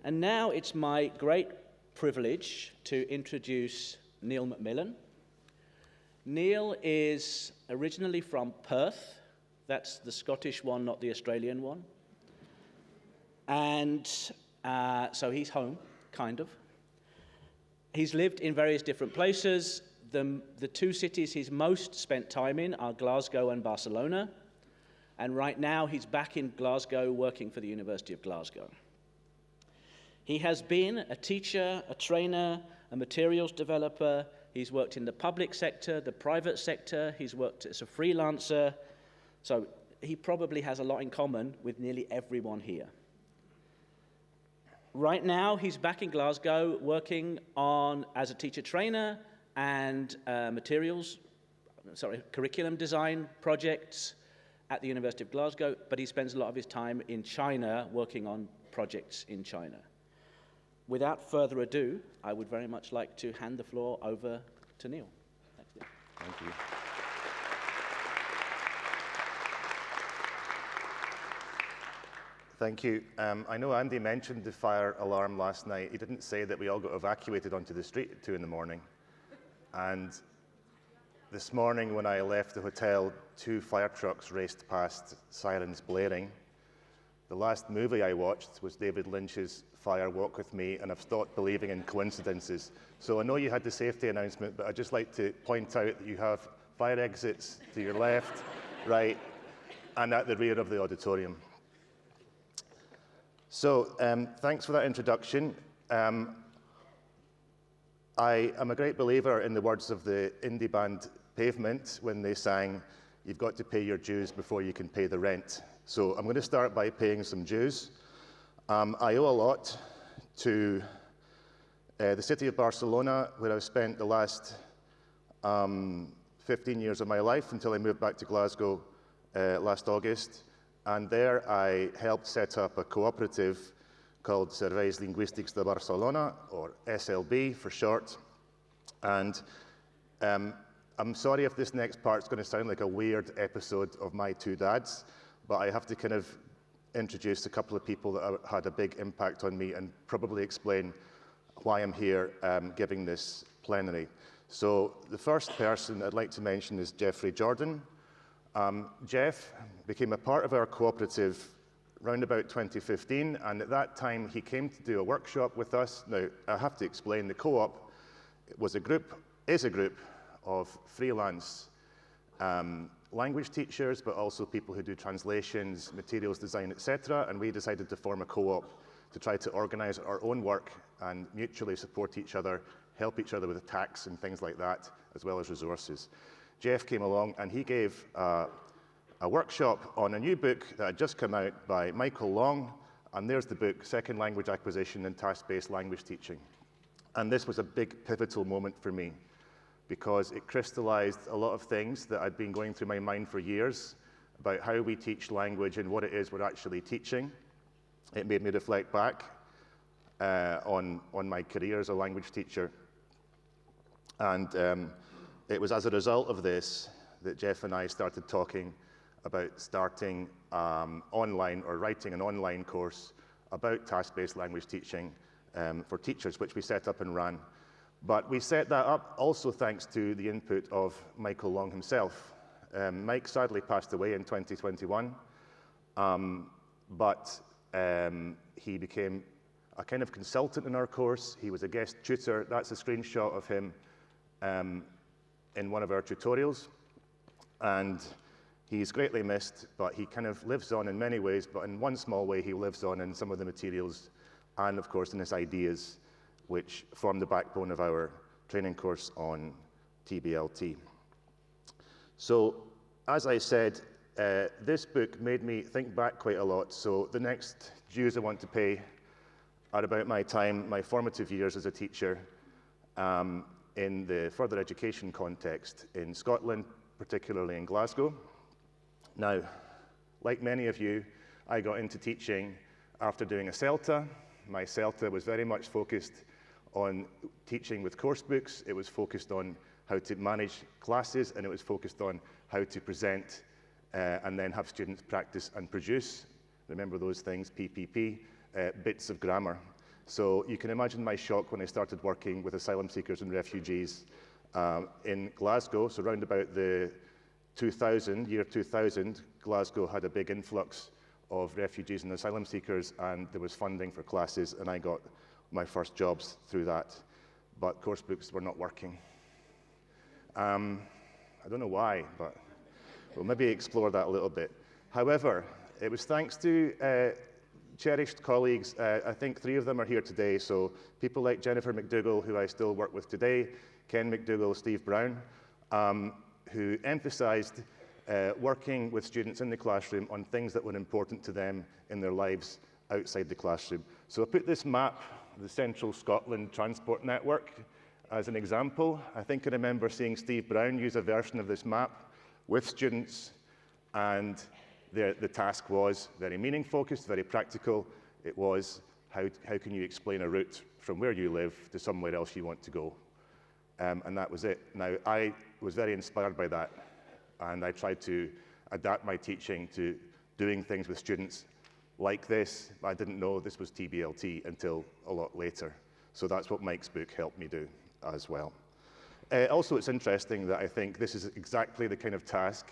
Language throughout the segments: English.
And now it's my great privilege to introduce Neil McMillan. Neil is originally from Perth. That's the Scottish one, not the Australian one. And so he's home, kind of. He's lived in various different places. The two cities he's most spent time in are Glasgow and Barcelona. And right now he's back in Glasgow working for the University of Glasgow. He has been a teacher, a trainer, a materials developer. He's worked in the public sector, the private sector. He's worked as a freelancer. So he probably has a lot in common with nearly everyone here. Right now, he's back in Glasgow working as a teacher trainer and curriculum design projects at the University of Glasgow, but he spends a lot of his time in China working on projects in China. Without further ado, I would very much like to hand the floor over to Neil. Thanks, Neil. Thank you. Thank you. I know Andy mentioned the fire alarm last night. He didn't say that we all got evacuated onto the street at 2 in the morning. And this morning when I left the hotel, 2 fire trucks raced past, sirens blaring. The last movie I watched was David Lynch's Fire Walk With Me, and I've stopped believing in coincidences. So I know you had the safety announcement, but I'd just like to point out that you have fire exits to your left, right, and at the rear of the auditorium. So thanks for that introduction. I am a great believer in the words of the indie band Pavement when they sang, "You've got to pay your dues before you can pay the rent." So I'm going to start by paying some dues. I owe a lot to the city of Barcelona, where I've spent the last 15 years of my life until I moved back to Glasgow last August. And there I helped set up a cooperative called Serveis Lingüístics de Barcelona, or SLB for short. And I'm sorry if this next part's going to sound like a weird episode of My Two Dads, but I have to kind of introduce a couple of people that had a big impact on me and probably explain why I'm here giving this plenary. So the first person I'd like to mention is Jeffrey Jordan. Jeff became a part of our cooperative around about 2015, and at that time he came to do a workshop with us. Now, I have to explain, the co-op is a group of freelance language teachers, but also people who do translations, materials design, etc. And we decided to form a co-op to try to organize our own work and mutually support each other, help each other with tax and things like that, as well as resources. Jeff came along and he gave a workshop on a new book that had just come out by Michael Long, and there's the book, Second Language Acquisition and Task-Based Language Teaching. And this was a big pivotal moment for me, because it crystallized a lot of things that I'd been going through my mind for years about how we teach language and what it is we're actually teaching. It made me reflect back on my career as a language teacher. And it was as a result of this that Jeff and I started talking about starting online, or writing an online course about task-based language teaching for teachers, which we set up and ran. But we set that up also thanks to the input of Michael Long himself. Mike sadly passed away in 2021, but he became a kind of consultant in our course. He was a guest tutor. That's a screenshot of him in one of our tutorials. And he's greatly missed, but he kind of lives on in many ways, but in one small way he lives on in some of the materials and of course in his ideas, which form the backbone of our training course on TBLT. So, as I said, this book made me think back quite a lot. So the next dues I want to pay are about my time, my formative years as a teacher in the further education context in Scotland, particularly in Glasgow. Now, like many of you, I got into teaching after doing a CELTA. My CELTA was very much focused on teaching with course books. It was focused on how to manage classes, and it was focused on how to present and then have students practice and produce. Remember those things, PPP, bits of grammar. So you can imagine my shock when I started working with asylum seekers and refugees in Glasgow. So around about the year 2000, Glasgow had a big influx of refugees and asylum seekers, and there was funding for classes, and I got my first jobs through that. But course books were not working. I don't know why, but we'll maybe explore that a little bit. However, it was thanks to cherished colleagues. I think 3 of them are here today. So people like Jennifer McDougall, who I still work with today, Ken McDougall, Steve Brown, who emphasized working with students in the classroom on things that were important to them in their lives outside the classroom. So I put this map, the Central Scotland Transport Network, as an example. I think I remember seeing Steve Brown use a version of this map with students, and the task was very meaning focused, very practical. It was, how can you explain a route from where you live to somewhere else you want to go? And that was it. Now, I was very inspired by that, and I tried to adapt my teaching to doing things with students like this. I didn't know this was TBLT until a lot later. So that's what Mike's book helped me do as well. Also, it's interesting that I think this is exactly the kind of task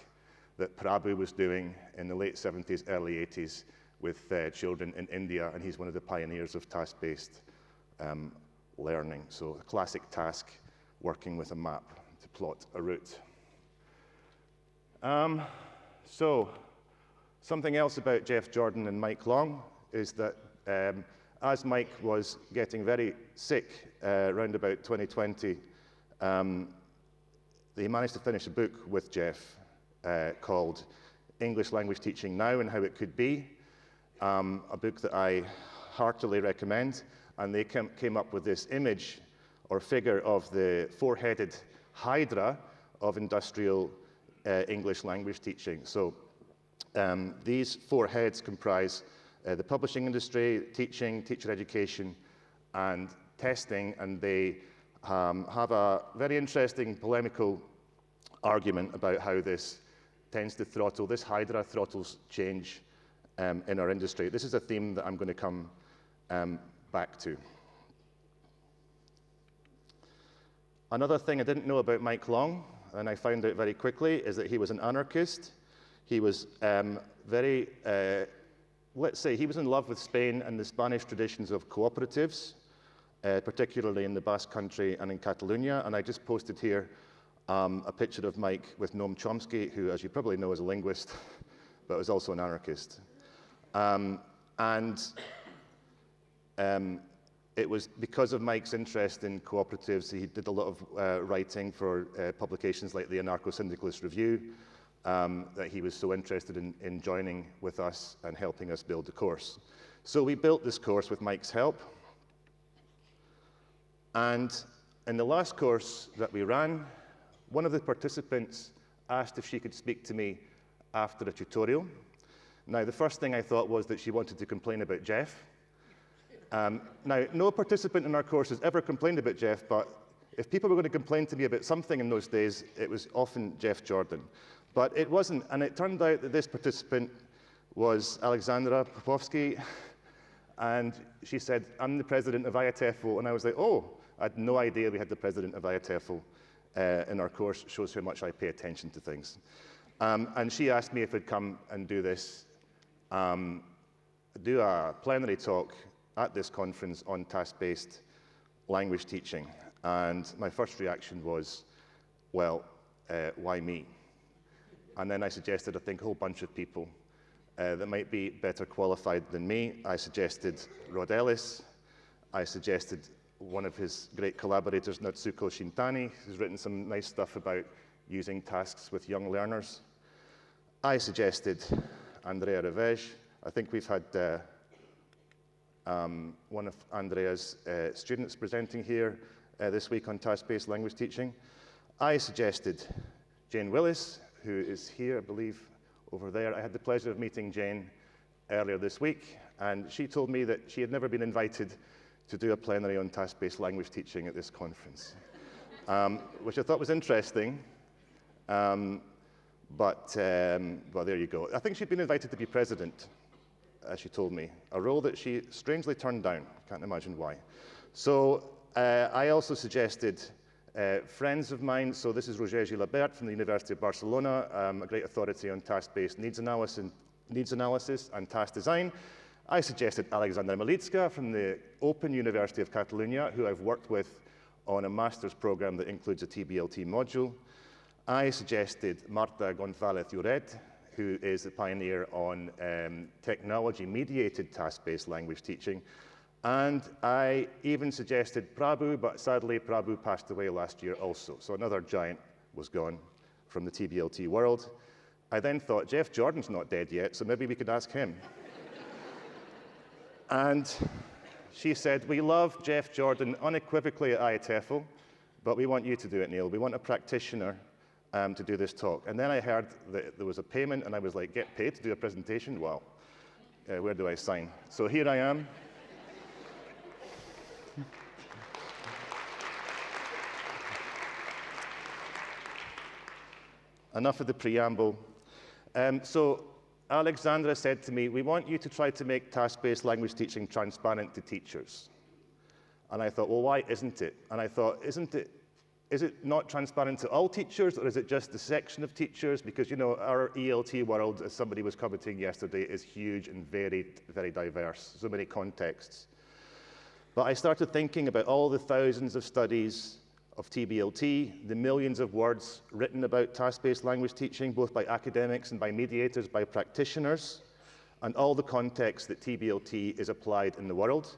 that Prabhu was doing in the late 70s, early 80s with children in India, and he's one of the pioneers of task-based learning. So a classic task, working with a map to plot a route. So something else about Jeff Jordan and Mike Long is that as Mike was getting very sick around about 2020, he managed to finish a book with Jeff called English Language Teaching Now and How It Could Be, a book that I heartily recommend. And they came up with this image or figure of the 4-headed hydra of industrial English language teaching. So these 4 heads comprise the publishing industry, teaching, teacher education, and testing, and they have a very interesting polemical argument about how this tends to throttle, this hydra throttles change in our industry. This is a theme that I'm going to come back to. Another thing I didn't know about Mike Long, and I found out very quickly, is that he was an anarchist. He was let's say, he was in love with Spain and the Spanish traditions of cooperatives, particularly in the Basque Country and in Catalonia. And I just posted here a picture of Mike with Noam Chomsky, who, as you probably know, is a linguist, but was also an anarchist. It was because of Mike's interest in cooperatives. He did a lot of writing for publications like the Anarcho-Syndicalist Review, that he was so interested in joining with us and helping us build the course. So we built this course with Mike's help. And in the last course that we ran, one of the participants asked if she could speak to me after a tutorial. Now, the first thing I thought was that she wanted to complain about Jeff. Now, no participant in our course has ever complained about Jeff, but if people were going to complain to me about something in those days, it was often Jeff Jordan. But it wasn't, and it turned out that this participant was Alexandra Popovsky, and she said, I'm the president of IATEFL, and I was like, oh, I had no idea we had the president of IATEFL in our course. Shows how much I pay attention to things. And she asked me if I'd come and do this, do a plenary talk at this conference on task-based language teaching. And my first reaction was, well, why me? And then I suggested, I think, a whole bunch of people that might be better qualified than me. I suggested Rod Ellis. I suggested one of his great collaborators, Natsuko Shintani, who's written some nice stuff about using tasks with young learners. I suggested Andrea Revej. I think we've had one of Andrea's students presenting here this week on task-based language teaching. I suggested Jane Willis, who is here, I believe, over there. I had the pleasure of meeting Jane earlier this week, and she told me that she had never been invited to do a plenary on task-based language teaching at this conference, which I thought was interesting. Well, there you go. I think she'd been invited to be president as she told me, a role that she strangely turned down. Can't imagine why. So I also suggested friends of mine. So this is Roger Gilabert from the University of Barcelona, a great authority on task-based needs analysis and task design. I suggested Alexandra Militska from the Open University of Catalonia, who I've worked with on a master's program that includes a TBLT module. I suggested Marta González Lloret, who is the pioneer on technology-mediated task-based language teaching. And I even suggested Prabhu, but sadly Prabhu passed away last year also. So another giant was gone from the TBLT world. I then thought, Jeff Jordan's not dead yet, so maybe we could ask him. And she said, we love Jeff Jordan unequivocally at IATEFL, but we want you to do it, Neil. We want a practitioner to do this talk. And then I heard that there was a payment, and I was like, get paid to do a presentation? Well, where do I sign? So here I am. Enough of the preamble. So Alexandra said to me, we want you to try to make task-based language teaching transparent to teachers. And I thought, well, why isn't it? And I thought, is it not transparent to all teachers, or is it just the section of teachers? Because, you know, our ELT world, as somebody was commenting yesterday, is huge and very, very diverse, so many contexts. But I started thinking about all the thousands of studies of TBLT, the millions of words written about task-based language teaching, both by academics and by mediators, by practitioners, and all the contexts that TBLT is applied in the world.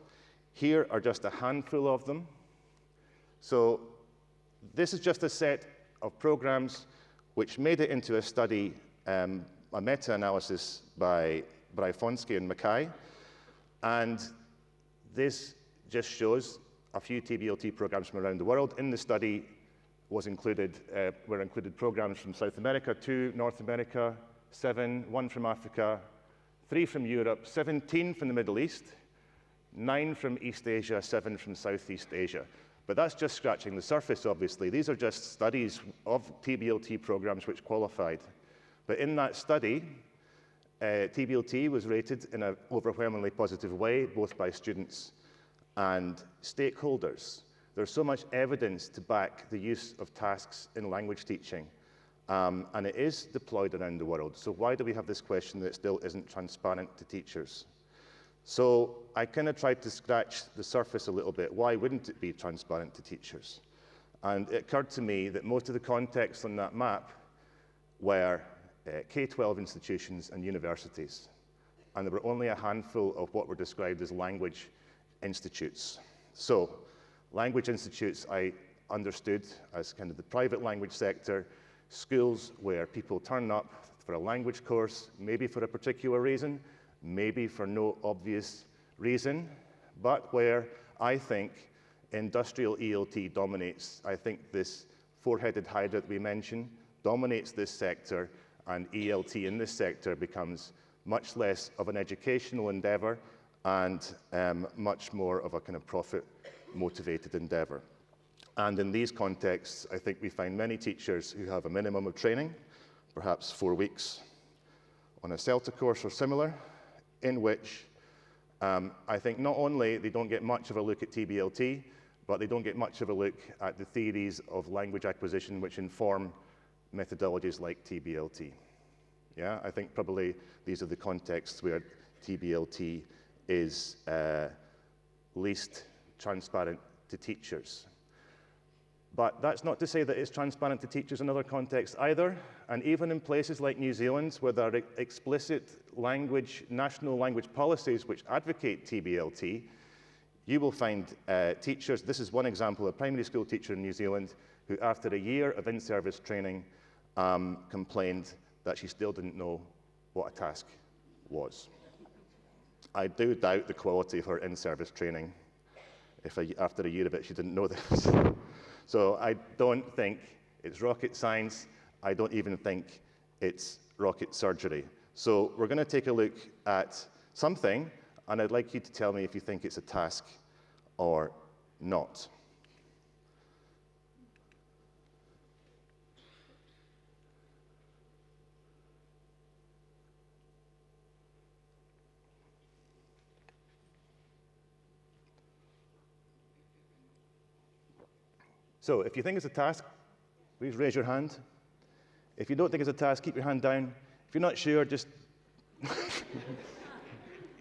Here are just a handful of them. So this is just a set of programs which made it into a study, a meta-analysis by Brajfonsky and Mackay. And this just shows a few TBLT programs from around the world. In the study were included programs from South America, 2 North America, 7, 1 from Africa, 3 from Europe, 17 from the Middle East, 9 from East Asia, 7 from Southeast Asia. But that's just scratching the surface, obviously. These are just studies of TBLT programs which qualified. But in that study, TBLT was rated in an overwhelmingly positive way, both by students and stakeholders. There's so much evidence to back the use of tasks in language teaching, and it is deployed around the world. So why do we have this question that still isn't transparent to teachers? So I kind of tried to scratch the surface a little bit. Why wouldn't it be transparent to teachers? And it occurred to me that most of the contexts on that map were K-12 institutions and universities, and there were only a handful of what were described as language institutes. So language institutes I understood as kind of the private language sector, schools where people turn up for a language course, maybe for a particular reason, maybe for no obvious reason, but where I think industrial ELT dominates. I think this four-headed hydra that we mentioned dominates this sector, and ELT in this sector becomes much less of an educational endeavor and much more of a kind of profit-motivated endeavor. And in these contexts, I think we find many teachers who have a minimum of training, perhaps 4 weeks on a CELTA course or similar, in which I think not only they don't get much of a look at TBLT, but they don't get much of a look at the theories of language acquisition which inform methodologies like TBLT. Yeah, I think probably these are the contexts where TBLT is least transparent to teachers. But that's not to say that it's transparent to teachers in other contexts either. And even in places like New Zealand, where there are explicit national language policies which advocate TBLT, you will find teachers. This is one example, a primary school teacher in New Zealand who, after a year of in-service training, complained that she still didn't know what a task was. I do doubt the quality of her in-service training if after a year of it she didn't know this. So I don't think it's rocket science. I don't even think it's rocket surgery. So we're going to take a look at something, and I'd like you to tell me if you think it's a task or not. So if you think it's a task, please raise your hand. If you don't think it's a task, keep your hand down. If you're not sure, just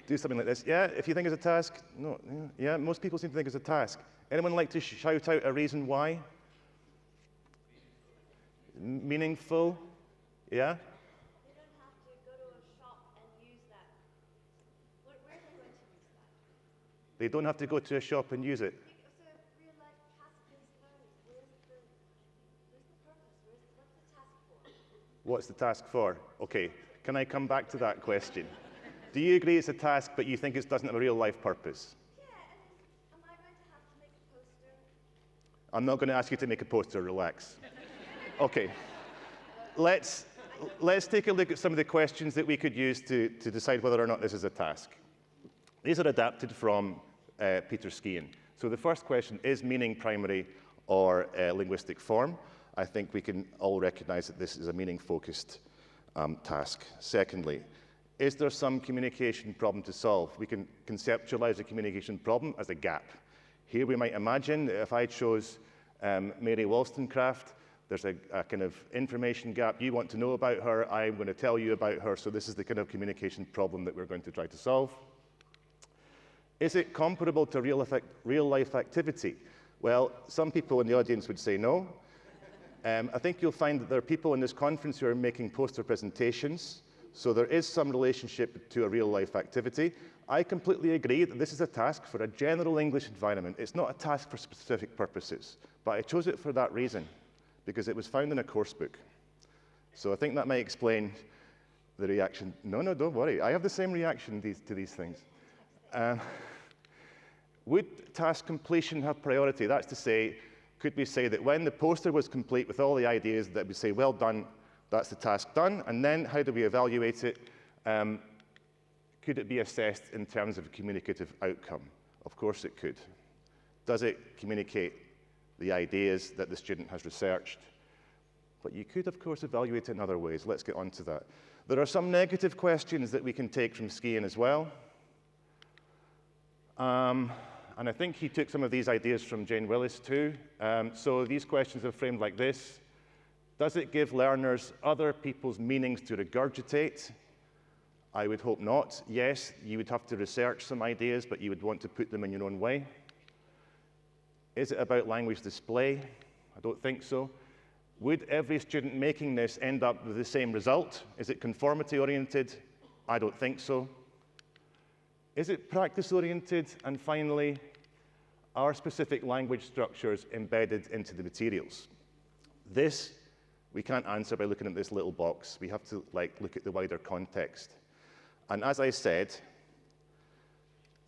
do something like this. Yeah, if you think it's a task, no, yeah, most people seem to think it's a task. Anyone like to shout out a reason why? Meaningful? Yeah? They don't have to go to a shop and use that. Where are they going to use that? They don't have to go to a shop and use it. So real-life task-based learning, where's the purpose? What's the task for? What's the task for? Okay, can I come back to that question? Do you agree it's a task, but you think it doesn't have a real-life purpose? Yeah, and am I going to have to make a poster? I'm not going to ask you to make a poster, relax. Okay, let's take a look at some of the questions that we could use to decide whether or not this is a task. These are adapted from Peter Skean. So the first question, is meaning primary or linguistic form? I think we can all recognize that this is a meaning-focused task. Secondly, is there some communication problem to solve? We can conceptualize a communication problem as a gap. Here we might imagine that if I chose Mary Wollstonecraft, there's a kind of information gap. You want to know about her, I'm going to tell you about her, so this is the kind of communication problem that we're going to try to solve. Is it comparable to real-life activity? Well, some people in the audience would say no. I think you'll find that there are people in this conference who are making poster presentations, so there is some relationship to a real-life activity. I completely agree that this is a task for a general English environment. It's not a task for specific purposes, but I chose it for that reason, because it was found in a course book. So I think that might explain the reaction. No, don't worry. I have the same reaction to these things. Would task completion have priority? That's to say, could we say that when the poster was complete with all the ideas, that we say, well done, that's the task done, and then how do we evaluate it? Could it be assessed in terms of a communicative outcome? Of course it could. Does it communicate the ideas that the student has researched? But you could, of course, evaluate it in other ways. Let's get on to that. There are some negative questions that we can take from Skean as well. And I think he took some of these ideas from Jane Willis too. So these questions are framed like this. Does it give learners other people's meanings to regurgitate? I would hope not. Yes, you would have to research some ideas, but you would want to put them in your own way. Is it about language display? I don't think so. Would every student making this end up with the same result? Is it conformity-oriented? I don't think so. Is it practice-oriented? And finally, are specific language structures embedded into the materials? This, we can't answer by looking at this little box. We have to look at the wider context. And as I said,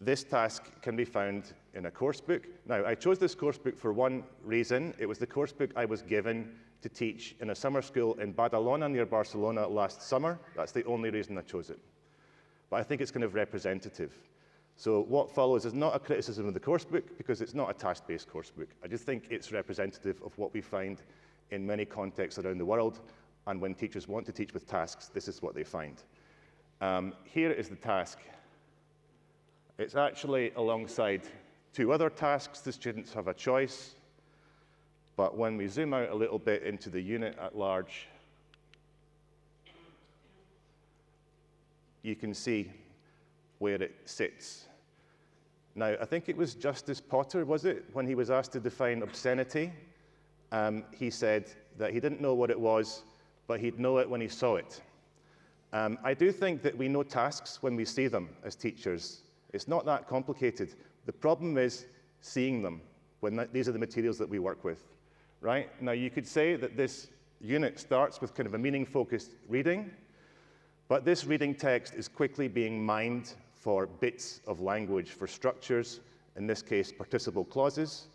this task can be found in a course book. Now, I chose this course book for one reason. It was the course book I was given to teach in a summer school in Badalona near Barcelona last summer. That's the only reason I chose it. But I think it's kind of representative. So what follows is not a criticism of the course book, because it's not a task-based course book. I just think it's representative of what we find in many contexts around the world. And when teachers want to teach with tasks, this is what they find. Here is the task. It's actually alongside two other tasks. The students have a choice. But when we zoom out a little bit into the unit at large, you can see where it sits. Now, I think it was Justice Potter, was it, when he was asked to define obscenity? He said that he didn't know what it was, but he'd know it when he saw it. I do think that we know tasks when we see them as teachers. It's not that complicated. The problem is seeing them when these are the materials that we work with, right? Now, you could say that this unit starts with kind of a meaning-focused reading, but this reading text is quickly being mined for bits of language, for structures, in this case, participle clauses.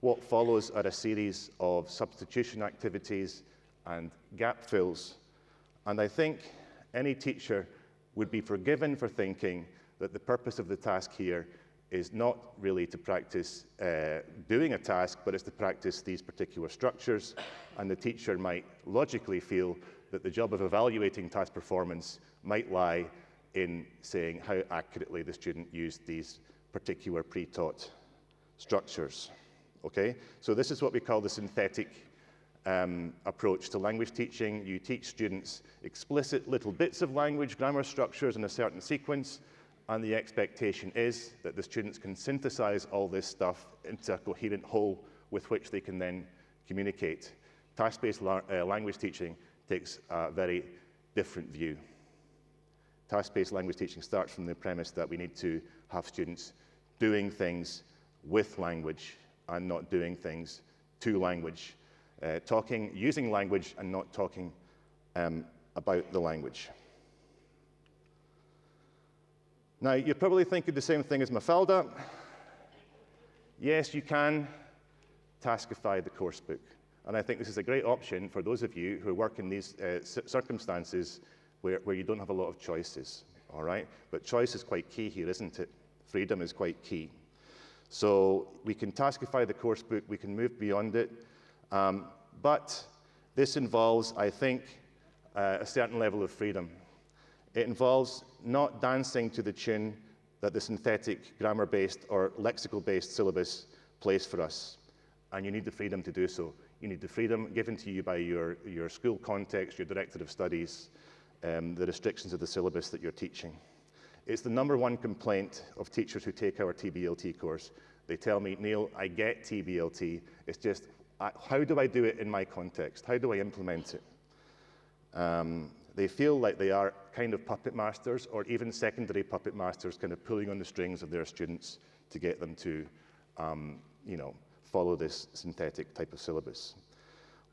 What follows are a series of substitution activities and gap fills. And I think any teacher would be forgiven for thinking that the purpose of the task here is not really to practice doing a task, but it's to practice these particular structures. And the teacher might logically feel that the job of evaluating task performance might lie in saying how accurately the student used these particular pre-taught structures. okay? So this is what we call the synthetic approach to language teaching. You teach students explicit little bits of language, grammar structures in a certain sequence, and the expectation is that the students can synthesize all this stuff into a coherent whole with which they can then communicate. Task-based language teaching takes a very different view. Task-based language teaching starts from the premise that we need to have students doing things with language and not doing things to language. Using language and not talking about the language. Now, you're probably thinking the same thing as Mafalda. Yes, you can taskify the course book. And I think this is a great option for those of you who work in these circumstances where you don't have a lot of choices, all right? But choice is quite key here, isn't it? Freedom is quite key. So we can taskify the course book, we can move beyond it, but this involves, I think, a certain level of freedom. It involves not dancing to the tune that the synthetic grammar-based or lexical-based syllabus plays for us, and you need the freedom to do so. You need the freedom given to you by your school context, your director of studies, the restrictions of the syllabus that you're teaching. It's the #1 complaint of teachers who take our TBLT course. They tell me, Neil, I get TBLT, it's just, how do I do it in my context? How do I implement it? They feel like they are kind of puppet masters, or even secondary puppet masters, kind of pulling on the strings of their students to get them to, follow this synthetic type of syllabus.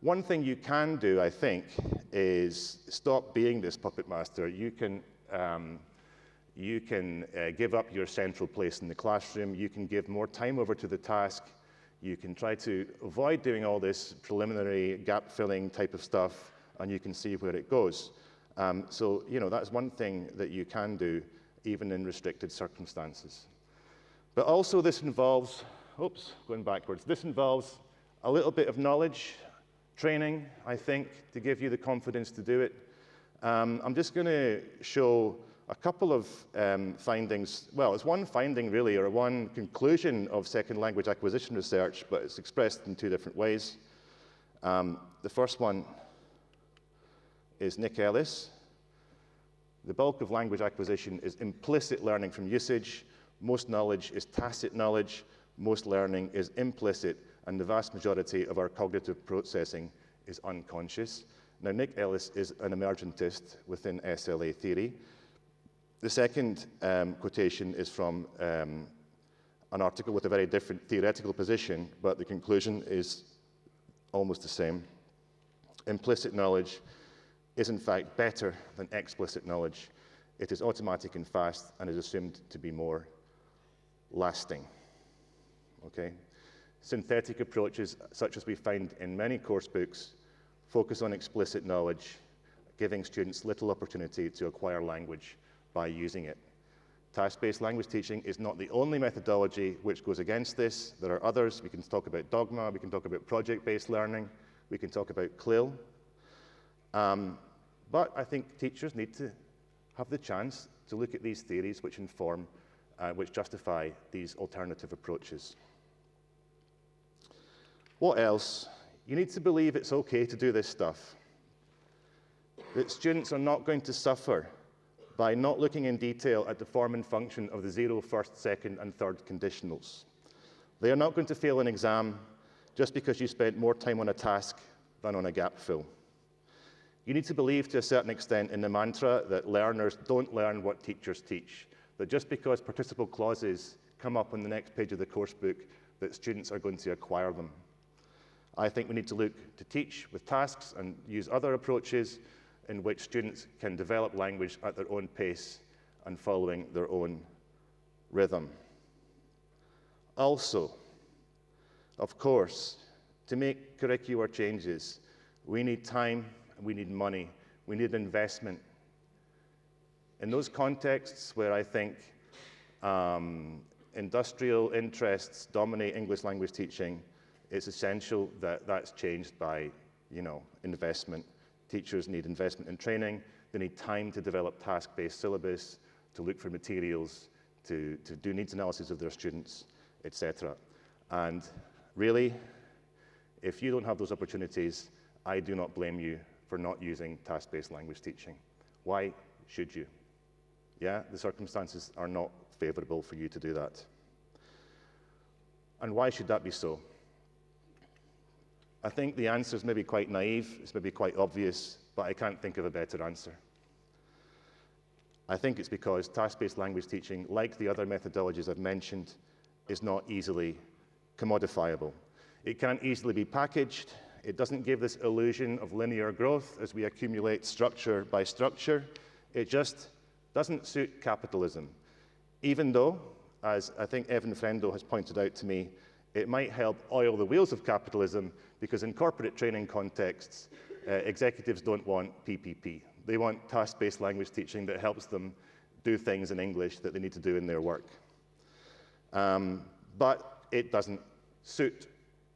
One thing you can do, I think, is stop being this puppet master. You can give up your central place in the classroom. You can give more time over to the task. You can try to avoid doing all this preliminary gap-filling type of stuff, and you can see where it goes. So, that's one thing that you can do, even in restricted circumstances. But also this involves, going backwards. This involves a little bit of knowledge, training, I think, to give you the confidence to do it. I'm just going to show a couple of findings. Well, it's one finding, really, or one conclusion of second language acquisition research, but it's expressed in two different ways. The first one is Nick Ellis. The bulk of language acquisition is implicit learning from usage. Most knowledge is tacit knowledge. Most learning is implicit, and the vast majority of our cognitive processing is unconscious. Now, Nick Ellis is an emergentist within SLA theory. The second quotation is from an article with a very different theoretical position, but the conclusion is almost the same. Implicit knowledge is in fact better than explicit knowledge. It is automatic and fast and is assumed to be more lasting. Okay? Synthetic approaches, such as we find in many course books, focus on explicit knowledge, giving students little opportunity to acquire language by using it. Task-based language teaching is not the only methodology which goes against this. There are others. We can talk about dogma, we can talk about project-based learning, we can talk about CLIL. But I think teachers need to have the chance to look at these theories which inform, which justify these alternative approaches. What else? You need to believe it's okay to do this stuff. That students are not going to suffer by not looking in detail at the form and function of the 0, 1st, 2nd, and 3rd conditionals. They are not going to fail an exam just because you spent more time on a task than on a gap fill. You need to believe to a certain extent in the mantra that learners don't learn what teachers teach, that just because participle clauses come up on the next page of the course book, that students are going to acquire them. I think we need to look to teach with tasks and use other approaches in which students can develop language at their own pace and following their own rhythm. Also, of course, to make curricular changes, we need time, we need money, we need investment. In those contexts where I think industrial interests dominate English language teaching, it's essential that that's changed by, investment. Teachers need investment in training. They need time to develop task-based syllabus, to look for materials, to do needs analysis of their students, etc. And Really, if you don't have those opportunities, I do not blame you for not using task-based language teaching. Why should you? Yeah, the circumstances are not favorable for you to do that. And why should that be so? I think the answer is maybe quite naive, it's maybe quite obvious, but I can't think of a better answer. I think it's because task-based language teaching, like the other methodologies I've mentioned, is not easily commodifiable. It can't easily be packaged. It doesn't give this illusion of linear growth as we accumulate structure by structure. It just doesn't suit capitalism. Even though, as I think Evan Frendo has pointed out to me, it might help oil the wheels of capitalism, because in corporate training contexts, executives don't want PPP. They want task-based language teaching that helps them do things in English that they need to do in their work. But it doesn't suit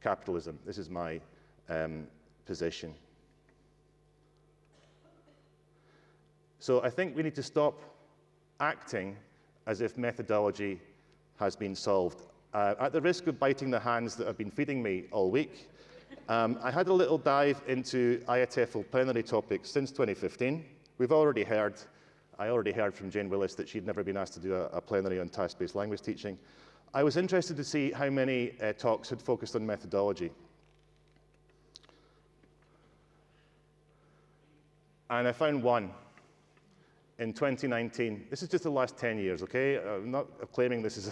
capitalism. This is my position. So I think we need to stop acting as if methodology has been solved. At the risk of biting the hands that have been feeding me all week, I had a little dive into IATEFL plenary topics since 2015. I already heard from Jane Willis that she'd never been asked to do a plenary on task-based language teaching. I was interested to see how many talks had focused on methodology. And I found one in 2019. This is just the last 10 years, okay? I'm not claiming this is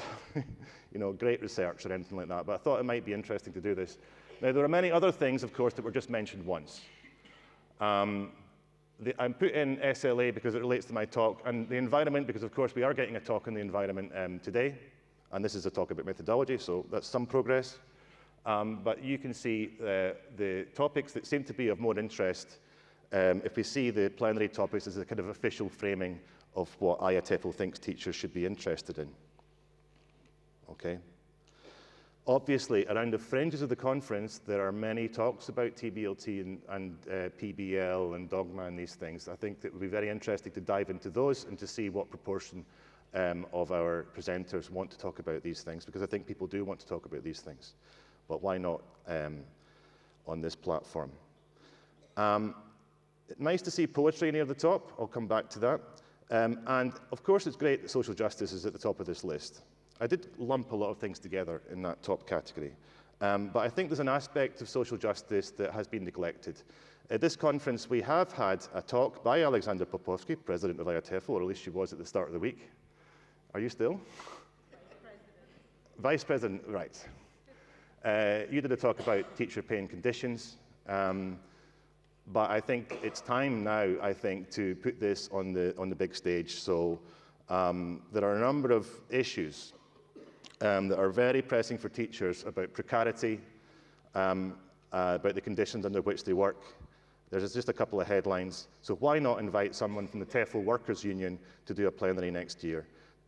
great research or anything like that, but I thought it might be interesting to do this. Now, there are many other things, of course, that were just mentioned once. I'm put in SLA because it relates to my talk, and the environment, because, of course, we are getting a talk on the environment today, and this is a talk about methodology, so that's some progress. But you can see the topics that seem to be of more interest. If we see the plenary topics as a kind of official framing of what IATEFL thinks teachers should be interested in. Okay? Obviously, around the fringes of the conference, there are many talks about TBLT and PBL and dogma and these things. I think it would be very interesting to dive into those and to see what proportion of our presenters want to talk about these things, because I think people do want to talk about these things. But why not on this platform? Nice to see poetry near the top. I'll come back to that. And of course, it's great that social justice is at the top of this list. I did lump a lot of things together in that top category. But I think there's an aspect of social justice that has been neglected. At this conference, we have had a talk by Alexandra Popovsky, president of IATEFL, or at least she was at the start of the week. Are you still? Vice President, right. You did a talk about teacher pay and conditions. But I think it's time now, I think, to put this on the big stage. So there are a number of issues that are very pressing for teachers about precarity, about the conditions under which they work. There's just a couple of headlines. So why not invite someone from the TEFL Workers' Union to do a plenary next year,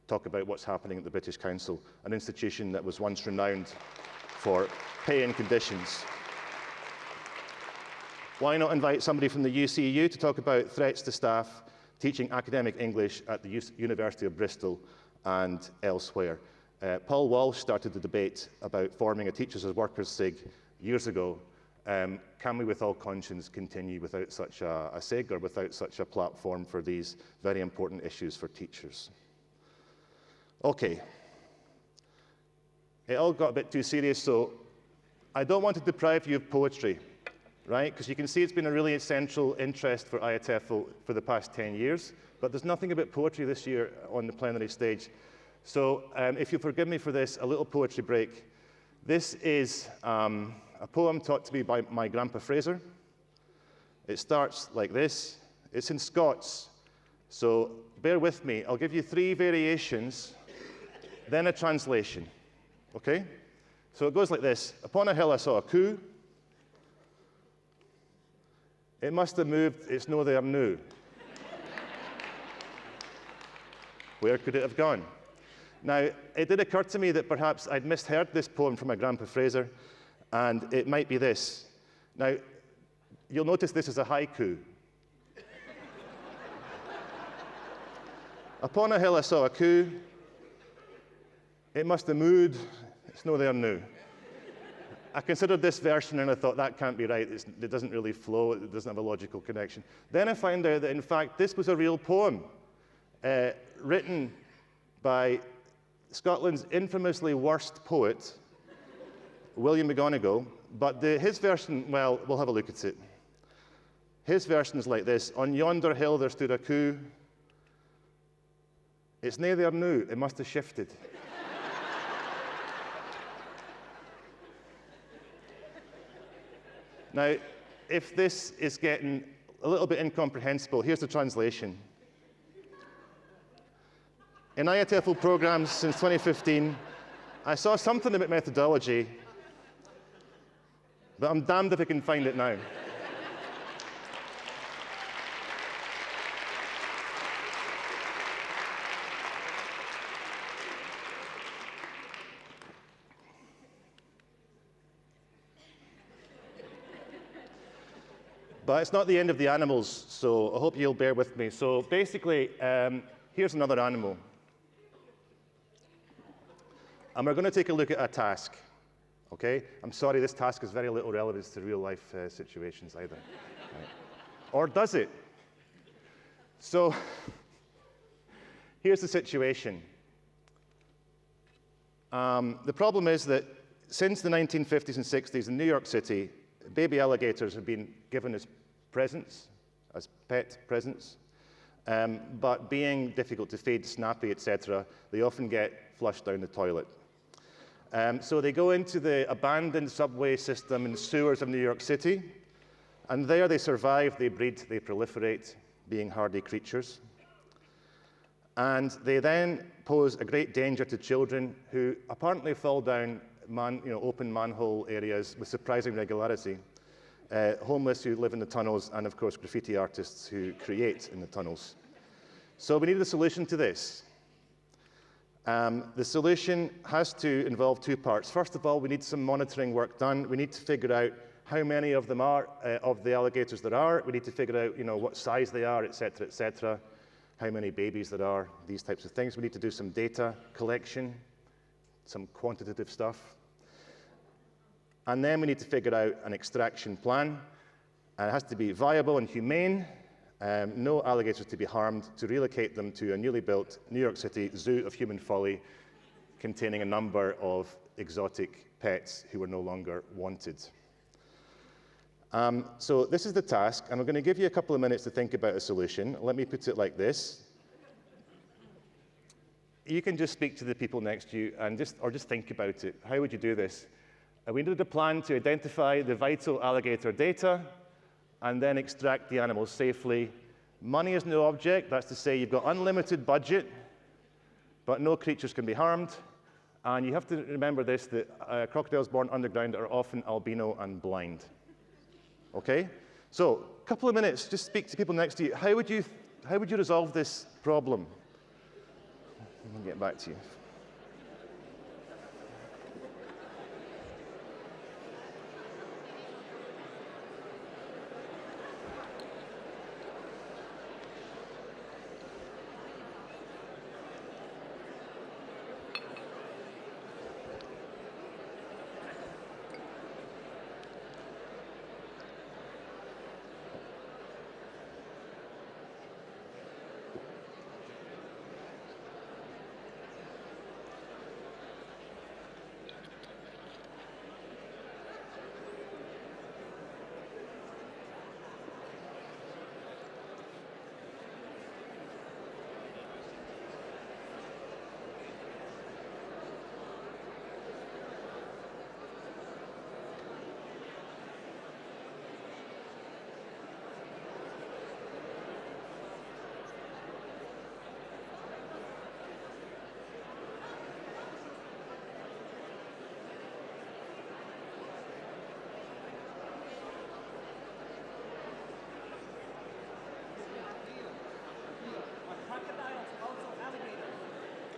talk about what's happening at the British Council, an institution that was once renowned for pay and conditions. Why not invite somebody from the UCU to talk about threats to staff teaching academic English at the University of Bristol and elsewhere? Paul Walsh started the debate about forming a Teachers as Workers SIG years ago. Can we, with all conscience, continue without such a SIG or without such a platform for these very important issues for teachers? Okay. It all got a bit too serious, so I don't want to deprive you of poetry, right? Because you can see it's been a really essential interest for IATEFL for the past 10 years, but there's nothing about poetry this year on the plenary stage. So if you'll forgive me for this, a little poetry break. This is a poem taught to me by my Grandpa Fraser. It starts like this. It's in Scots, so bear with me. I'll give you 3 variations, then a translation, okay? So it goes like this. Upon a hill I saw a coo. It must have moved, it's no there now. Where could it have gone? Now, it did occur to me that perhaps I'd misheard this poem from my Grandpa Fraser, and it might be this. Now, you'll notice this is a haiku. Upon a hill I saw a coo. It must have moved, it's no there now. I considered this version and I thought that can't be right. It doesn't really flow. It doesn't have a logical connection. Then I found out that in fact this was a real poem written by Scotland's infamously worst poet, William McGonagall. But his version, well, we'll have a look at it. His version is like this. On yonder hill there stood a coo. It's nae there noo, it must have shifted. Now, if this is getting a little bit incomprehensible, here's the translation. In IATEFL programs since 2015, I saw something about methodology, but I'm damned if I can find it now. But it's not the end of the animals, so I hope you'll bear with me. So basically, here's another animal. And we're going to take a look at a task. Okay? I'm sorry, this task has very little relevance to real-life situations either. Right. Or does it? So here's the situation. The problem is that since the 1950s and 60s in New York City, baby alligators have been given as presents, as pet presents, but being difficult to feed, snappy, etc., they often get flushed down the toilet. So they go into the abandoned subway system in the sewers of New York City, and there they survive, they breed, they proliferate, being hardy creatures. And they then pose a great danger to children who apparently fall down open manhole areas with surprising regularity. Homeless who live in the tunnels, and of course graffiti artists who create in the tunnels. So we need a solution to this. The solution has to involve two parts. First of all, we need some monitoring work done. We need to figure out how many of them are, of the alligators there are. We need to figure out what size they are, etc., how many babies there are, these types of things. We need to do some data collection, some quantitative stuff. And then we need to figure out an extraction plan. It has to be viable and humane, no alligators to be harmed, to relocate them to a newly built New York City zoo of human folly containing a number of exotic pets who are no longer wanted. So this is the task, and I'm going to give you a couple of minutes to think about a solution. Let me put it like this. You can just speak to the people next to you or just think about it. How would you do this? We needed a plan to identify the vital alligator data and then extract the animals safely. Money is no object. That's to say you've got unlimited budget, but no creatures can be harmed. And you have to remember this, that crocodiles born underground are often albino and blind. Okay? So, a couple of minutes, just speak to people next to you. How would you resolve this problem? I'll get back to you.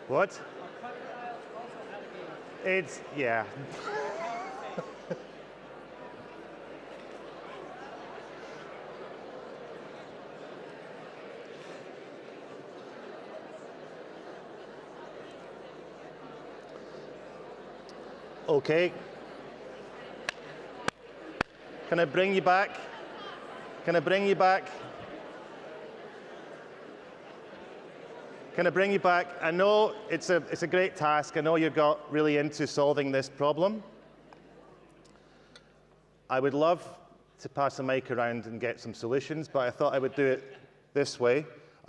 What? It's, yeah. Okay. Can I bring you back? Can I bring you back? Can I bring you back? I know it's a great task. I know you got really into solving this problem. I would love to pass the mic around and get some solutions, but I thought I would do it this way.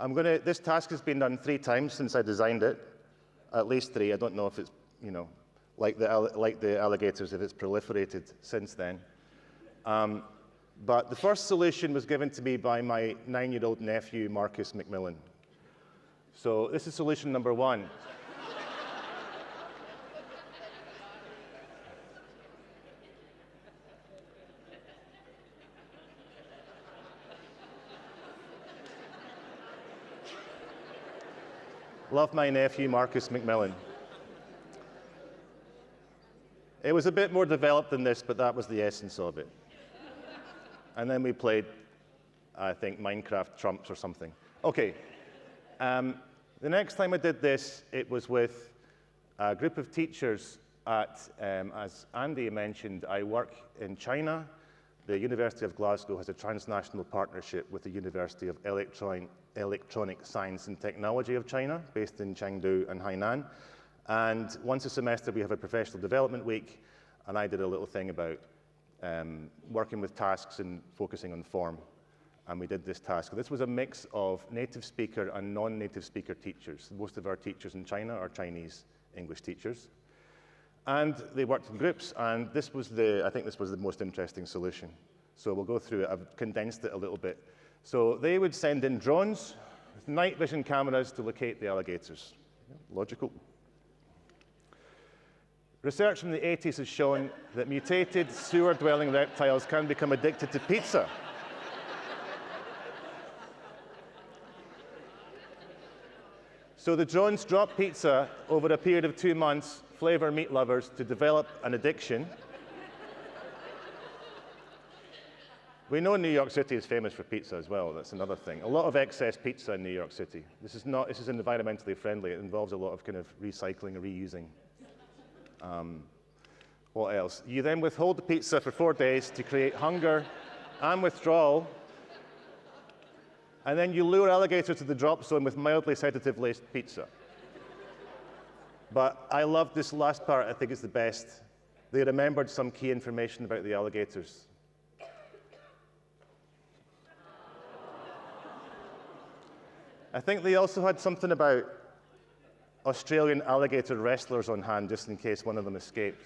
This task has been done 3 times since I designed it, at least 3. I don't know if it's, you know, like the alligators, if it's proliferated since then. But the first solution was given to me by my 9-year-old nephew, Marcus McMillan. So this is solution number 1. Love my nephew, Marcus McMillan. It was a bit more developed than this, but that was the essence of it. And then we played, I think, Minecraft Trumps or something. Okay. The next time I did this, it was with a group of teachers at, as Andy mentioned, I work in China. The University of Glasgow has a transnational partnership with the University of Electronic Science and Technology of China, based in Chengdu and Hainan. And once a semester, we have a professional development week, and I did a little thing about working with tasks and focusing on form. And we did this task. This was a mix of native speaker and non-native speaker teachers. Most of our teachers in China are Chinese English teachers. And they worked in groups, and this was I think this was the most interesting solution. So we'll go through it. I've condensed it a little bit. So they would send in drones with night vision cameras to locate the alligators. Logical. Research from the 80s has shown that mutated sewer-dwelling reptiles can become addicted to pizza. So the drones drop pizza over a period of 2 months, flavor meat lovers to develop an addiction. We know New York City is famous for pizza as well. That's another thing. A lot of excess pizza in New York City. This is environmentally friendly. It involves a lot of kind of recycling and reusing. What else? You then withhold the pizza for 4 days to create hunger and withdrawal. And then you lure alligators to the drop zone with mildly sedative-laced pizza. But I love this last part. I think it's the best. They remembered some key information about the alligators. I think they also had something about Australian alligator wrestlers on hand, just in case one of them escaped.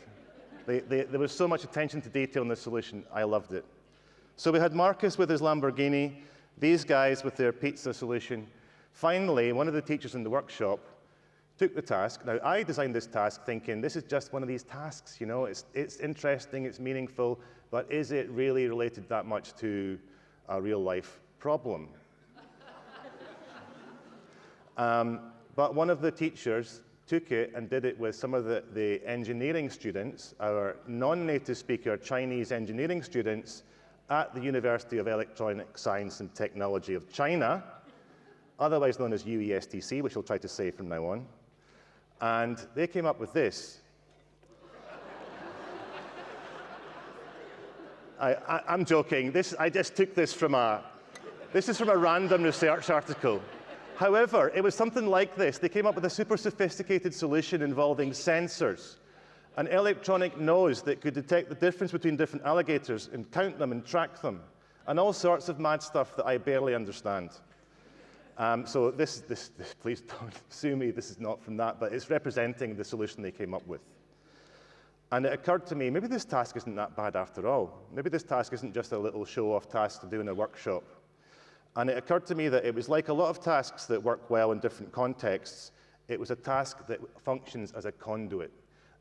There was so much attention to detail in this solution. I loved it. So we had Marcus with his Lamborghini, these guys with their pizza solution. Finally, one of the teachers in the workshop took the task. Now, I designed this task thinking, this is just one of these tasks, you know, it's interesting, it's meaningful, but is it really related that much to a real-life problem? But one of the teachers took it and did it with some of the engineering students, our non-native speaker Chinese engineering students at the University of Electronic Science and Technology of China, otherwise known as UESTC, which we'll try to say from now on. And they came up with this. I'm joking. I just took this from this is from a random research article. However, it was something like this. They came up with a super sophisticated solution involving sensors, an electronic nose that could detect the difference between different alligators and count them and track them, and all sorts of mad stuff that I barely understand. So please don't sue me, this is not from that, but it's representing the solution they came up with. And it occurred to me, maybe this task isn't that bad after all. Maybe this task isn't just a little show-off task to do in a workshop. And it occurred to me that it was like a lot of tasks that work well in different contexts. It was a task that functions as a conduit.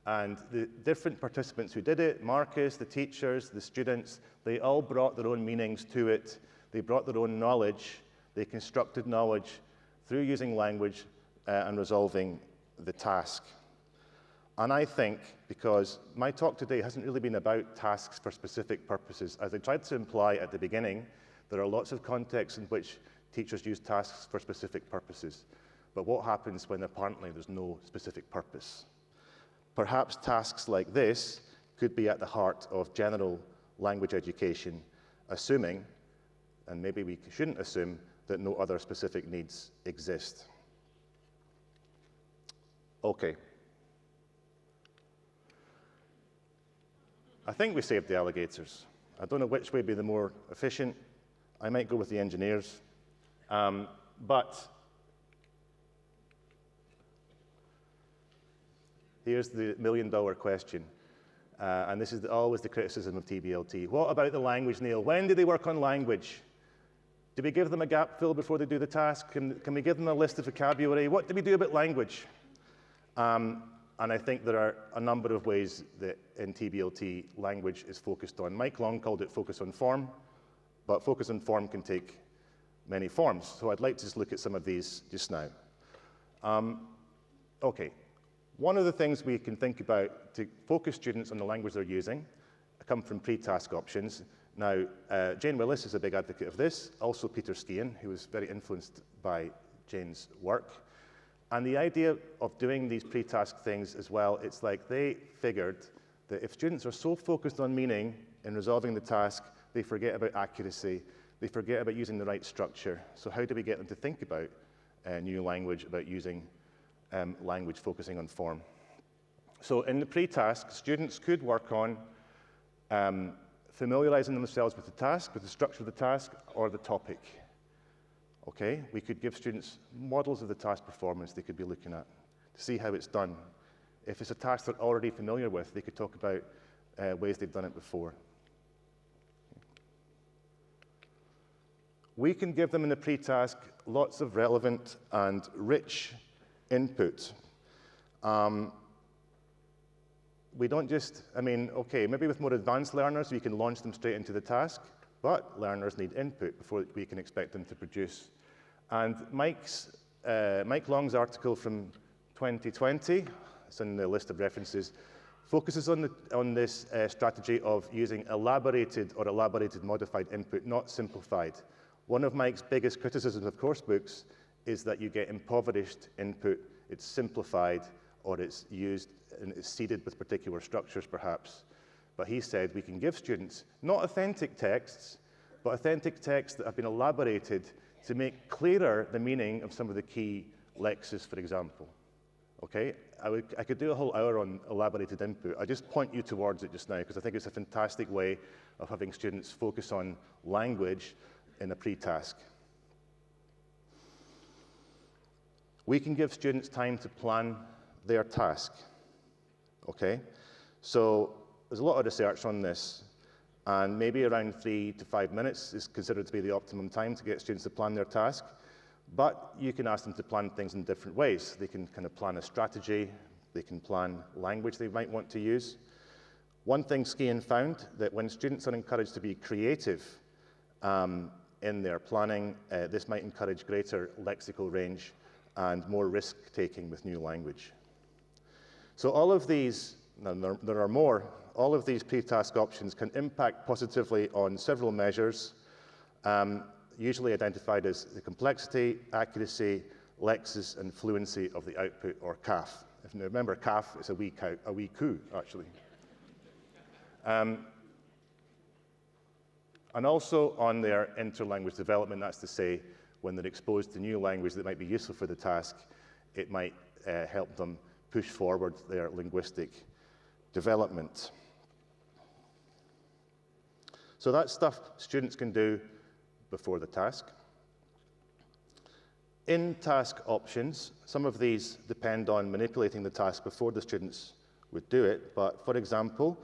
And the different participants who did it, Marcus, the teachers, the students, they all brought their own meanings to it. They brought their own knowledge. They constructed knowledge through using language and resolving the task. And I think, because my talk today hasn't really been about tasks for specific purposes, as I tried to imply at the beginning, there are lots of contexts in which teachers use tasks for specific purposes. But what happens when apparently there's no specific purpose? Perhaps tasks like this could be at the heart of general language education, assuming, and maybe we shouldn't assume, that no other specific needs exist. Okay. I think we saved the alligators. I don't know which way would be the more efficient. I might go with the engineers. But here's the million-dollar question. And this is always the criticism of TBLT. What about the language, Neil? When do they work on language? Do we give them a gap fill before they do the task? Can we give them a list of vocabulary? What do we do about language? And I think there are a number of ways that in TBLT language is focused on. Mike Long called it focus on form, but focus on form can take many forms. So I'd like to just look at some of these just now. Okay, one of the things we can think about to focus students on the language they're using come from pre-task options. Now, Jane Willis is a big advocate of this, also Peter Skian, who was very influenced by Jane's work. And the idea of doing these pre-task things as well, it's like they figured that if students are so focused on meaning in resolving the task, they forget about accuracy, they forget about using the right structure. So how do we get them to think about new language, about using language focusing on form? So in the pre-task, students could work on familiarizing themselves with the task, with the structure of the task, or the topic. Okay, we could give students models of the task performance they could be looking at to see how it's done. If it's a task they're already familiar with, they could talk about ways they've done it before. We can give them in the pre-task lots of relevant and rich input. We don't just, okay, maybe with more advanced learners, we can launch them straight into the task, but learners need input before we can expect them to produce. And Mike Long's article from 2020, it's in the list of references, focuses on this strategy of using elaborated or elaborated modified input, not simplified. One of Mike's biggest criticisms of course books is that you get impoverished input, it's simplified, or it's used and it's seeded with particular structures perhaps. But he said we can give students not authentic texts, but authentic texts that have been elaborated to make clearer the meaning of some of the key lexes, for example. Okay, I could do a whole hour on elaborated input. I just point you towards it just now because I think it's a fantastic way of having students focus on language in a pre-task. We can give students time to plan their task. Okay, so there's a lot of research on this, and maybe around 3 to 5 minutes is considered to be the optimum time to get students to plan their task. But you can ask them to plan things in different ways. They can kind of plan a strategy, they can plan language they might want to use. One thing Skian found, that when students are encouraged to be creative in their planning, this might encourage greater lexical range and more risk-taking with new language. So all of these, there are more, all of these pre-task options can impact positively on several measures, usually identified as the complexity, accuracy, lexis, and fluency of the output, or CAF. If you remember, CAF is a wee coo, actually. And also on their interlanguage development, that's to say, when they're exposed to new language that might be useful for the task, it might help them push forward their linguistic development. So that's stuff students can do before the task. In task options, some of these depend on manipulating the task before the students would do it, but for example,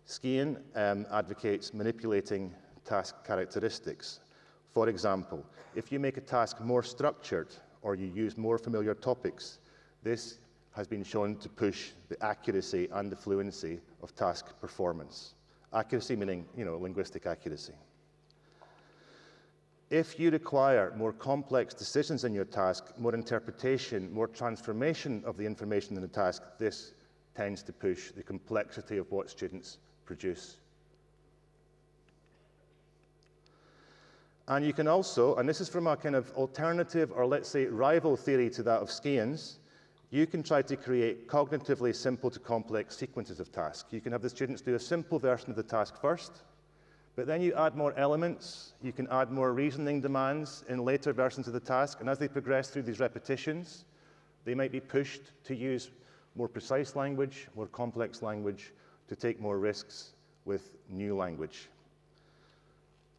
Skian advocates manipulating task characteristics. For example, if you make a task more structured or you use more familiar topics, this has been shown to push the accuracy and the fluency of task performance. Accuracy meaning, linguistic accuracy. If you require more complex decisions in your task, more interpretation, more transformation of the information in the task, this tends to push the complexity of what students produce. And you can also, and this is from a kind of alternative or let's say rival theory to that of Skian's, you can try to create cognitively simple to complex sequences of tasks. You can have the students do a simple version of the task first, But then you add more elements, you can add more reasoning demands in later versions of the task, and as they progress through these repetitions, they might be pushed to use more precise language, more complex language, to take more risks with new language.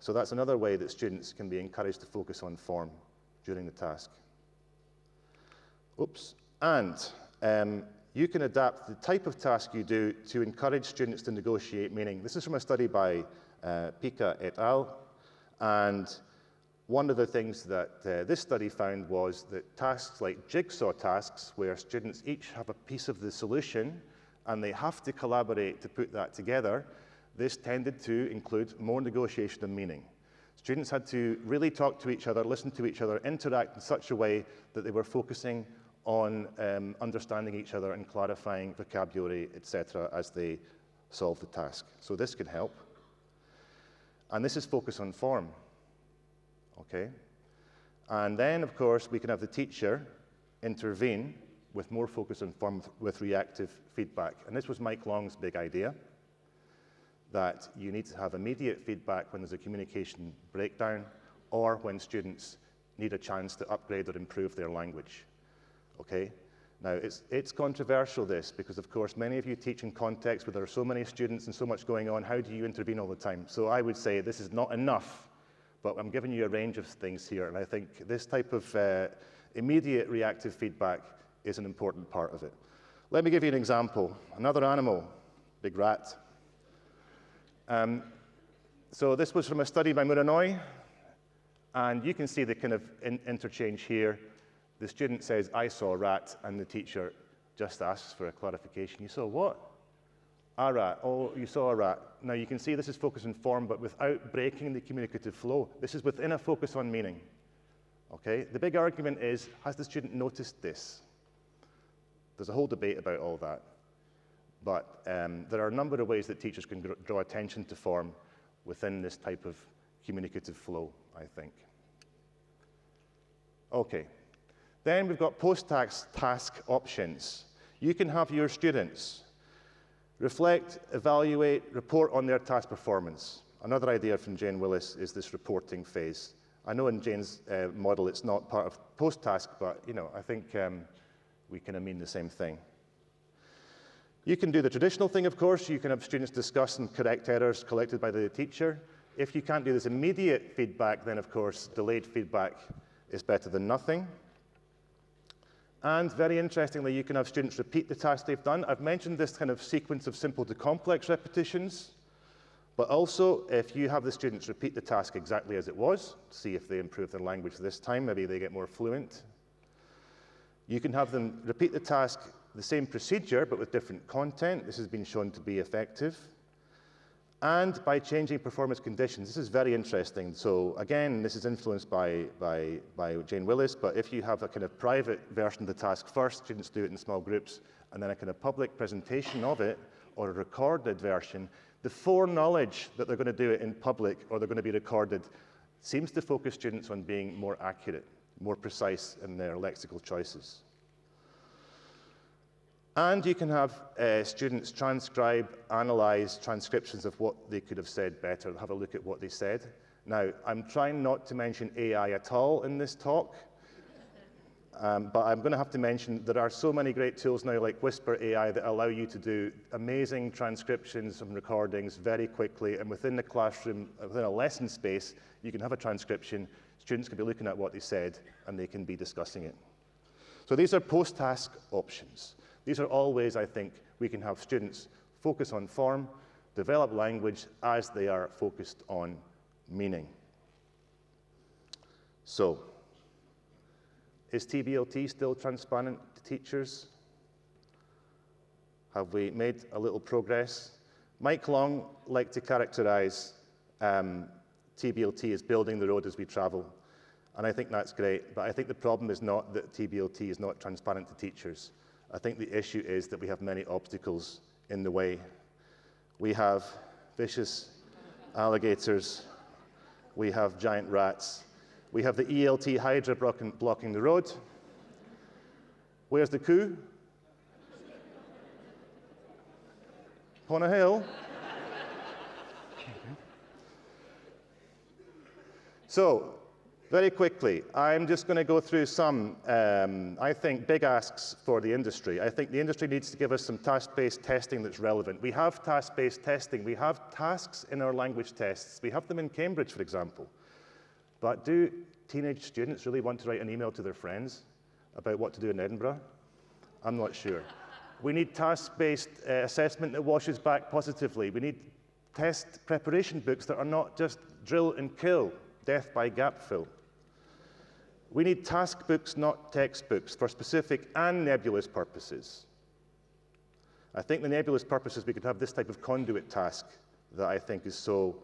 So that's another way that students can be encouraged to focus on form during the task. Oops. And you can adapt the type of task you do to encourage students to negotiate meaning. This is from a study by Pica et al. And one of the things that this study found was that tasks like jigsaw tasks, where students each have a piece of the solution and they have to collaborate to put that together, this tended to include more negotiation of meaning. Students had to really talk to each other, listen to each other, interact in such a way that they were focusing on understanding each other and clarifying vocabulary, etc., as they solved the task. So this could help. And this is focus on form, okay? And then, of course, we can have the teacher intervene with more focus on form with reactive feedback. And this was Mike Long's big idea, that you need to have immediate feedback when there's a communication breakdown or when students need a chance to upgrade or improve their language, okay? Now, it's controversial, this, because, of course, many of you teach in contexts where there are so many students and so much going on. How do you intervene all the time? So I would say this is not enough, but I'm giving you a range of things here, and I think this type of immediate reactive feedback is an important part of it. Let me give you an example. Another animal, big rat. So this was from a study by Muranoi, and you can see the kind of interchange here. The student says, I saw a rat, and the teacher just asks for a clarification. You saw what? A rat. Oh, you saw a rat. Now, you can see this is focus on form, but without breaking the communicative flow. This is within a focus on meaning. Okay? The big argument is, has the student noticed this? There's a whole debate about all that. But there are a number of ways that teachers can draw attention to form within this type of communicative flow, I think. Okay. Then we've got post-task options. You can have your students reflect, evaluate, report on their task performance. Another idea from Jane Willis is this reporting phase. I know in Jane's model it's not part of post-task, but I think we kind of mean the same thing. You can do the traditional thing, of course. You can have students discuss and correct errors collected by the teacher. If you can't do this immediate feedback, then, of course, delayed feedback is better than nothing. And very interestingly, you can have students repeat the task they've done. I've mentioned this kind of sequence of simple to complex repetitions, but also if you have the students repeat the task exactly as it was, see if they improve their language this time, maybe they get more fluent. You can have them repeat the task, the same procedure, but with different content. This has been shown to be effective. And by changing performance conditions. This is very interesting. So again, this is influenced by Jane Willis, but if you have a kind of private version of the task first, students do it in small groups, and then a kind of public presentation of it, or a recorded version, the foreknowledge that they're going to do it in public or they're going to be recorded seems to focus students on being more accurate, more precise in their lexical choices. And you can have students transcribe, analyze transcriptions of what they could have said better, have a look at what they said. Now, I'm trying not to mention AI at all in this talk, but I'm going to have to mention there are so many great tools now like Whisper AI that allow you to do amazing transcriptions and recordings very quickly, and within the classroom, within a lesson space, you can have a transcription, students can be looking at what they said, and they can be discussing it. So these are post-task options. These are all ways, I think, we can have students focus on form, develop language as they are focused on meaning. So, is TBLT still transparent to teachers? Have we made a little progress? Mike Long liked to characterize TBLT as building the road as we travel. And I think that's great, but I think the problem is not that TBLT is not transparent to teachers. I think the issue is that we have many obstacles in the way. We have vicious alligators. We have giant rats. We have the ELT Hydra blocking the road. Where's the coup? On a hill. So, very quickly, I'm just going to go through some, I think, big asks for the industry. I think the industry needs to give us some task-based testing that's relevant. We have task-based testing. We have tasks in our language tests. We have them in Cambridge, for example. But do teenage students really want to write an email to their friends about what to do in Edinburgh? I'm not sure. We need task-based assessment that washes back positively. We need test preparation books that are not just drill and kill, death by gap fill. We need task books, not textbooks, for specific and nebulous purposes. I think the nebulous purposes, we could have this type of conduit task that I think is so,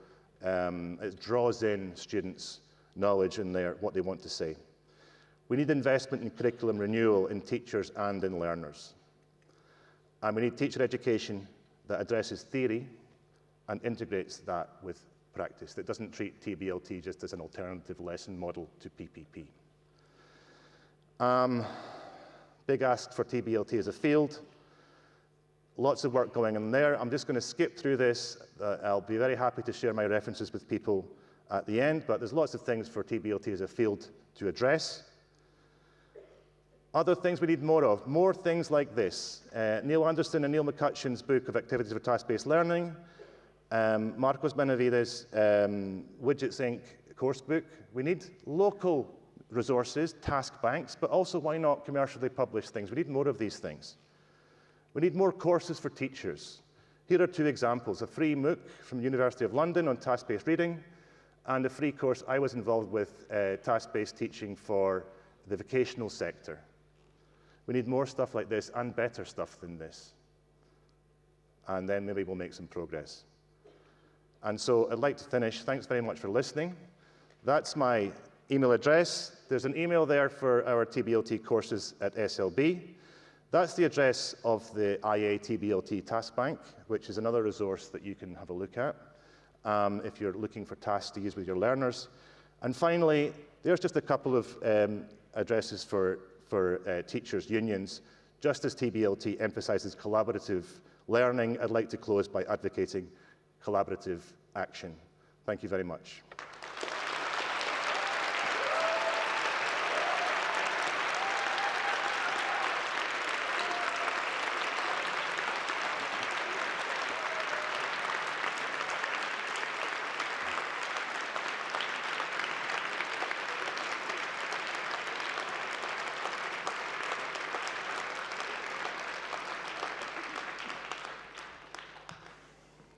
it draws in students' knowledge and what they want to say. We need investment in curriculum renewal in teachers and in learners. And we need teacher education that addresses theory and integrates that with practice, that doesn't treat TBLT just as an alternative lesson model to PPP. Big ask for TBLT as a field. Lots of work going on there. I'm just going to skip through this. I'll be very happy to share my references with people at the end, but there's lots of things for TBLT as a field to address. Other things we need more of, more things like this. Neil Anderson and Neil McCutcheon's book of activities for task-based learning, Marcos Benavides' Widgets Inc. course book. We need local resources, task banks, but also why not commercially published things? We need more of these things. We need more courses for teachers. Here are two examples, a free MOOC from the University of London on task-based reading, and a free course I was involved with, task-based teaching for the vocational sector. We need more stuff like this and better stuff than this. And then maybe we'll make some progress. And so I'd like to finish. Thanks very much for listening. That's my email address. There's an email there for our TBLT courses at SLB. That's the address of the IATBLT Task Bank, which is another resource that you can have a look at if you're looking for tasks to use with your learners. And finally, there's just a couple of addresses for teachers' unions. Just as TBLT emphasizes collaborative learning, I'd like to close by advocating collaborative action. Thank you very much.